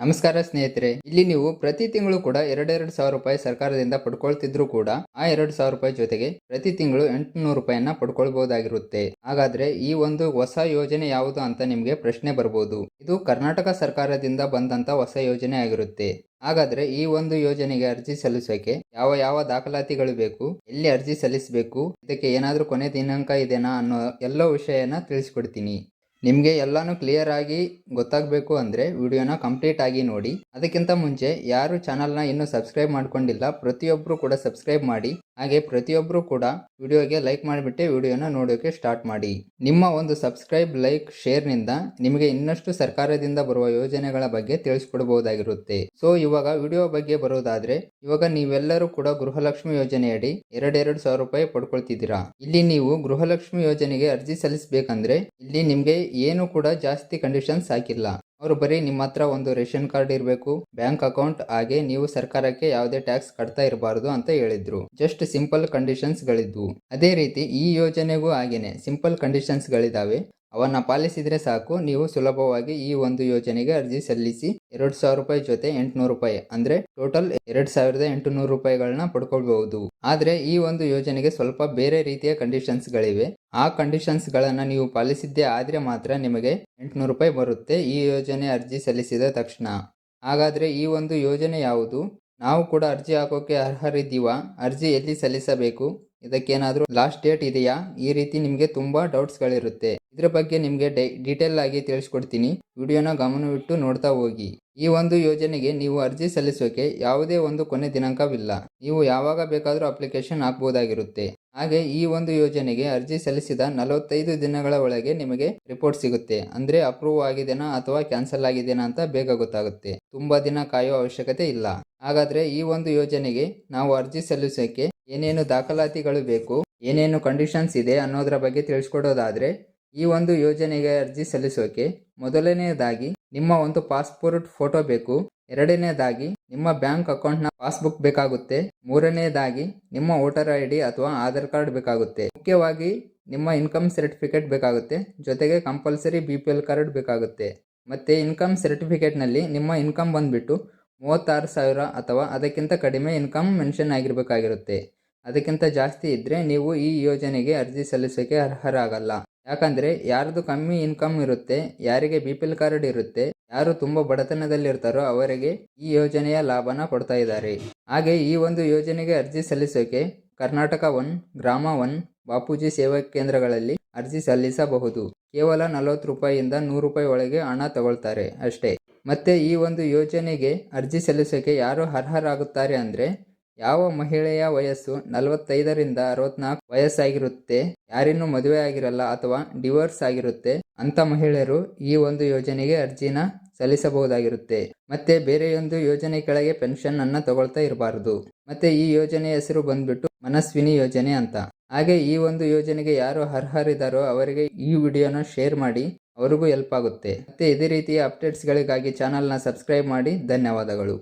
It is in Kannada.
ನಮಸ್ಕಾರ ಸ್ನೇಹಿತರೆ, ಇಲ್ಲಿ ನೀವು ಪ್ರತಿ ತಿಂಗಳು ಕೂಡ 2,000 ರೂಪಾಯಿ ಸರ್ಕಾರದಿಂದ ಪಡ್ಕೊಳ್ತಿದ್ರು ಕೂಡ ಆ 2,000 ರೂಪಾಯಿ ಜೊತೆಗೆ ಪ್ರತಿ ತಿಂಗಳು 800 ರೂಪಾಯಿಯನ್ನ ಪಡ್ಕೊಳ್ಬಹುದಾಗಿರುತ್ತೆ. ಹಾಗಾದ್ರೆ ಈ ಒಂದು ಹೊಸ ಯೋಜನೆ ಯಾವುದು ಅಂತ ನಿಮ್ಗೆ ಪ್ರಶ್ನೆ ಬರ್ಬೋದು. ಇದು ಕರ್ನಾಟಕ ಸರ್ಕಾರದಿಂದ ಬಂದಂತ ಹೊಸ ಯೋಜನೆ ಆಗಿರುತ್ತೆ. ಹಾಗಾದ್ರೆ ಈ ಒಂದು ಯೋಜನೆಗೆ ಅರ್ಜಿ ಸಲ್ಲಿಸೋಕೆ ಯಾವ ಯಾವ ದಾಖಲಾತಿಗಳು ಬೇಕು, ಎಲ್ಲಿ ಅರ್ಜಿ ಸಲ್ಲಿಸಬೇಕು, ಇದಕ್ಕೆ ಏನಾದ್ರೂ ಕೊನೆ ದಿನಾಂಕ ಇದೆನಾ ಅನ್ನೋ ಎಲ್ಲ ವಿಷಯನ ತಿಳಿಸ್ಕೊಡ್ತೀನಿ. ನಿಮಗೆ ಎಲ್ಲಾನು ಕ್ಲಿಯರ್ ಆಗಿ ಗೊತ್ತಾಗಬೇಕು ಅಂದರೆ ವಿಡಿಯೋನ ಕಂಪ್ಲೀಟ್ ಆಗಿ ನೋಡಿ. ಅದಕ್ಕಿಂತ ಮುಂಚೆ ಯಾರು ಚಾನಲ್ನ ಇನ್ನೂ ಸಬ್ಸ್ಕ್ರೈಬ್ ಮಾಡ್ಕೊಂಡಿಲ್ಲ ಪ್ರತಿಯೊಬ್ಬರು ಕೂಡ ಸಬ್ಸ್ಕ್ರೈಬ್ ಮಾಡಿ. ಹಾಗೆ ಪ್ರತಿಯೊಬ್ಬರು ಕೂಡ ವಿಡಿಯೋಗೆ ಲೈಕ್ ಮಾಡಿಬಿಟ್ಟು ವಿಡಿಯೋನ ನೋಡೋಕೆ ಸ್ಟಾರ್ಟ್ ಮಾಡಿ. ನಿಮ್ಮ ಒಂದು ಸಬ್ಸ್ಕ್ರೈಬ್, ಲೈಕ್, ಶೇರ್ನಿಂದ ನಿಮಗೆ ಇನ್ನಷ್ಟು ಸರ್ಕಾರದಿಂದ ಬರುವ ಯೋಜನೆಗಳ ಬಗ್ಗೆ ತಿಳಿಸ್ಕೊಡ್ಬಹುದಾಗಿರುತ್ತೆ. ಸೊ ಇವಾಗ ವಿಡಿಯೋ ಬಗ್ಗೆ ಬರೋದಾದ್ರೆ, ಇವಾಗ ನೀವೆಲ್ಲರೂ ಕೂಡ ಗೃಹಲಕ್ಷ್ಮಿ ಯೋಜನೆಯಡಿ 2,000 ರೂಪಾಯಿ ಪಡ್ಕೊಳ್ತಿದ್ದೀರಾ. ಇಲ್ಲಿ ನೀವು ಗೃಹಲಕ್ಷ್ಮಿ ಯೋಜನೆಗೆ ಅರ್ಜಿ ಸಲ್ಲಿಸಬೇಕಂದ್ರೆ ಇಲ್ಲಿ ನಿಮಗೆ ಏನು ಕೂಡ ಜಾಸ್ತಿ ಕಂಡೀಷನ್ಸ್ ಹಾಕಿಲ್ಲ. ಅವರು ಬರೀ ನಿಮ್ಮ ಹತ್ರ ಒಂದು ರೇಷನ್ ಕಾರ್ಡ್ ಇರಬೇಕು, ಬ್ಯಾಂಕ್ ಅಕೌಂಟ್, ಹಾಗೆ ನೀವು ಸರ್ಕಾರಕ್ಕೆ ಯಾವುದೇ ಟ್ಯಾಕ್ಸ್ ಕಟ್ತಾ ಇರಬಾರ್ದು ಅಂತ ಹೇಳಿದ್ರು. ಜಸ್ಟ್ ಸಿಂಪಲ್ ಕಂಡೀಷನ್ಸ್ ಗಳಿದ್ವು. ಅದೇ ರೀತಿ ಈ ಯೋಜನೆಗೂ ಹಾಗೇನೆ ಸಿಂಪಲ್ ಕಂಡೀಷನ್ಸ್ ಗಳಿದಾವೆ. ಅವನ್ನ ಪಾಲಿಸಿದ್ರೆ ಸಾಕು, ನೀವು ಸುಲಭವಾಗಿ ಈ ಒಂದು ಯೋಜನೆಗೆ ಅರ್ಜಿ ಸಲ್ಲಿಸಿ 2,000 ರೂಪಾಯಿ ಜೊತೆ 800 ರೂಪಾಯಿ ಅಂದ್ರೆ ಟೋಟಲ್ 2,800 ರೂಪಾಯಿಗಳನ್ನ ಪಡ್ಕೊಳ್ಬಹುದು. ಆದ್ರೆ ಈ ಒಂದು ಯೋಜನೆಗೆ ಸ್ವಲ್ಪ ಬೇರೆ ರೀತಿಯ ಕಂಡೀಷನ್ಸ್ ಗಳಿವೆ. ಆ ಕಂಡೀಷನ್ಸ್ ಗಳನ್ನ ನೀವು ಪಾಲಿಸಿದ್ದೇ ಆದ್ರೆ ಮಾತ್ರ ನಿಮಗೆ 800 ರೂಪಾಯಿ ಬರುತ್ತೆ ಈ ಯೋಜನೆ ಅರ್ಜಿ ಸಲ್ಲಿಸಿದ ತಕ್ಷಣ. ಹಾಗಾದ್ರೆ ಈ ಒಂದು ಯೋಜನೆ ಯಾವುದು, ನಾವು ಕೂಡ ಅರ್ಜಿ ಹಾಕೋಕೆ ಅರ್ಹರಿದ್ದೀವಾ, ಅರ್ಜಿ ಎಲ್ಲಿ ಸಲ್ಲಿಸಬೇಕು, ಇದಕ್ಕೇನಾದರೂ ಲಾಸ್ಟ್ ಡೇಟ್ ಇದೆಯಾ, ಈ ರೀತಿ ನಿಮಗೆ ತುಂಬಾ ಡೌಟ್ಸ್ಗಳಿರುತ್ತೆ. ಇದ್ರ ಬಗ್ಗೆ ನಿಮಗೆ ಡೀಟೇಲ್ ಆಗಿ ತಿಳಿಸ್ಕೊಡ್ತೀನಿ. ವಿಡಿಯೋನ ಗಮನವಿಟ್ಟು ನೋಡ್ತಾ ಹೋಗಿ. ಈ ಒಂದು ಯೋಜನೆಗೆ ನೀವು ಅರ್ಜಿ ಸಲ್ಲಿಸೋಕೆ ಯಾವುದೇ ಒಂದು ಕೊನೆ ದಿನಾಂಕವಿಲ್ಲ. ನೀವು ಯಾವಾಗ ಬೇಕಾದರೂ ಅಪ್ಲಿಕೇಶನ್ ಹಾಕಬಹುದಾಗಿರುತ್ತೆ. ಹಾಗೆ ಈ ಒಂದು ಯೋಜನೆಗೆ ಅರ್ಜಿ ಸಲ್ಲಿಸಿದ 45 ದಿನಗಳ ಒಳಗೆ ನಿಮಗೆ ರಿಪೋರ್ಟ್ ಸಿಗುತ್ತೆ. ಅಂದ್ರೆ ಅಪ್ರೂವ್ ಆಗಿದೆನಾ ಅಥವಾ ಕ್ಯಾನ್ಸಲ್ ಆಗಿದೆನಾ ಅಂತ ಬೇಗ ಗೊತ್ತಾಗುತ್ತೆ. ತುಂಬಾ ದಿನ ಕಾಯೋ ಅವಶ್ಯಕತೆ ಇಲ್ಲ. ಹಾಗಾದ್ರೆ ಈ ಒಂದು ಯೋಜನೆಗೆ ನಾವು ಅರ್ಜಿ ಸಲ್ಲಿಸೋಕೆ ಏನೇನು ದಾಖಲಾತಿಗಳು ಬೇಕು, ಏನೇನು ಕಂಡೀಷನ್ಸ್ ಇದೆ ಅನ್ನೋದರ ಬಗ್ಗೆ ತಿಳಿಸ್ಕೊಡೋದಾದ್ರೆ, ಈ ಒಂದು ಯೋಜನೆಗೆ ಅರ್ಜಿ ಸಲ್ಲಿಸೋಕೆ ಮೊದಲನೆಯದಾಗಿ ನಿಮ್ಮ ಒಂದು ಪಾಸ್ಪೋರ್ಟ್ ಫೋಟೋ ಬೇಕು. ಎರಡನೇದಾಗಿ ನಿಮ್ಮ ಬ್ಯಾಂಕ್ ಅಕೌಂಟ್ನ ಪಾಸ್ಬುಕ್ ಬೇಕಾಗುತ್ತೆ. ಮೂರನೆಯದಾಗಿ ನಿಮ್ಮ ವೋಟರ್ ID ಅಥವಾ ಆಧಾರ್ ಕಾರ್ಡ್ ಬೇಕಾಗುತ್ತೆ. ಮುಖ್ಯವಾಗಿ ನಿಮ್ಮ ಇನ್ಕಮ್ ಸರ್ಟಿಫಿಕೇಟ್ ಬೇಕಾಗುತ್ತೆ. ಜೊತೆಗೆ ಕಂಪಲ್ಸರಿ BPL ಕಾರ್ಡ್ ಬೇಕಾಗುತ್ತೆ. ಮತ್ತೆ ಇನ್ಕಮ್ ಸರ್ಟಿಫಿಕೇಟ್ನಲ್ಲಿ ನಿಮ್ಮ ಇನ್ಕಮ್ ಬಂದ್ಬಿಟ್ಟು 36,000 ಅಥವಾ ಅದಕ್ಕಿಂತ ಕಡಿಮೆ ಇನ್ಕಮ್ ಮೆನ್ಷನ್ ಆಗಿರಬೇಕಾಗಿರುತ್ತೆ. ಅದಕ್ಕಿಂತ ಜಾಸ್ತಿ ಇದ್ದರೆ ನೀವು ಈ ಯೋಜನೆಗೆ ಅರ್ಜಿ ಸಲ್ಲಿಸೋಕೆ ಅರ್ಹರಾಗಲ್ಲ. ಯಾಕಂದರೆ ಯಾರ್ದು ಕಮ್ಮಿ ಇನ್ಕಮ್ ಇರುತ್ತೆ, ಯಾರಿಗೆ BPL ಕಾರ್ಡ್ ಇರುತ್ತೆ, ಯಾರು ತುಂಬ ಬಡತನದಲ್ಲಿರ್ತಾರೋ ಅವರಿಗೆ ಈ ಯೋಜನೆಯ ಲಾಭನ ಕೊಡ್ತಾ ಇದ್ದಾರೆ. ಹಾಗೆ ಈ ಒಂದು ಯೋಜನೆಗೆ ಅರ್ಜಿ ಸಲ್ಲಿಸೋಕೆ ಕರ್ನಾಟಕ 1, ಗ್ರಾಮ 1, ಬಾಪೂಜಿ ಸೇವಾ ಕೇಂದ್ರಗಳಲ್ಲಿ ಅರ್ಜಿ ಸಲ್ಲಿಸಬಹುದು. ಕೇವಲ 40 ರೂಪಾಯಿಯಿಂದ 100 ರೂಪಾಯಿ ಒಳಗೆ ಹಣ ತಗೊಳ್ತಾರೆ ಅಷ್ಟೇ. ಮತ್ತೆ ಈ ಒಂದು ಯೋಜನೆಗೆ ಅರ್ಜಿ ಸಲ್ಲಿಸೋಕೆ ಯಾರು ಅರ್ಹರಾಗುತ್ತಾರೆ ಅಂದರೆ, ಯಾವ ಮಹಿಳೆಯ ವಯಸ್ಸು 45ರಿಂದ 64 ವಯಸ್ಸಾಗಿರುತ್ತೆ, ಯಾರಿನ್ನೂ ಮದುವೆ ಆಗಿರಲ್ಲ ಅಥವಾ ಡಿವೋರ್ಸ್ ಆಗಿರುತ್ತೆ ಅಂತ ಮಹಿಳೆಯರು ಈ ಒಂದು ಯೋಜನೆಗೆ ಅರ್ಜಿನ ಸಲ್ಲಿಸಬಹುದಾಗಿರುತ್ತೆ. ಮತ್ತೆ ಬೇರೆಯೊಂದು ಯೋಜನೆ ಕೆಳಗೆ ಪೆನ್ಷನ್ ಅನ್ನ ತಗೊಳ್ತಾ ಇರಬಾರದು. ಮತ್ತೆ ಈ ಯೋಜನೆ ಹೆಸರು ಬಂದ್ಬಿಟ್ಟು ಮನಸ್ವಿನಿ ಯೋಜನೆ ಅಂತ. ಹಾಗೆ ಈ ಒಂದು ಯೋಜನೆಗೆ ಯಾರು ಅರ್ಹರಿದ್ದಾರೋ ಅವರಿಗೆ ಈ ವಿಡಿಯೋನ ಶೇರ್ ಮಾಡಿ, ಅವರಿಗೂ ಹೆಲ್ಪ್ ಆಗುತ್ತೆ. ಮತ್ತೆ ಇದೇ ರೀತಿಯ ಅಪ್ಡೇಟ್ಸ್ಗಳಿಗಾಗಿ ಚಾನಲ್ನ ಸಬ್ಸ್ಕ್ರೈಬ್ ಮಾಡಿ. ಧನ್ಯವಾದಗಳು.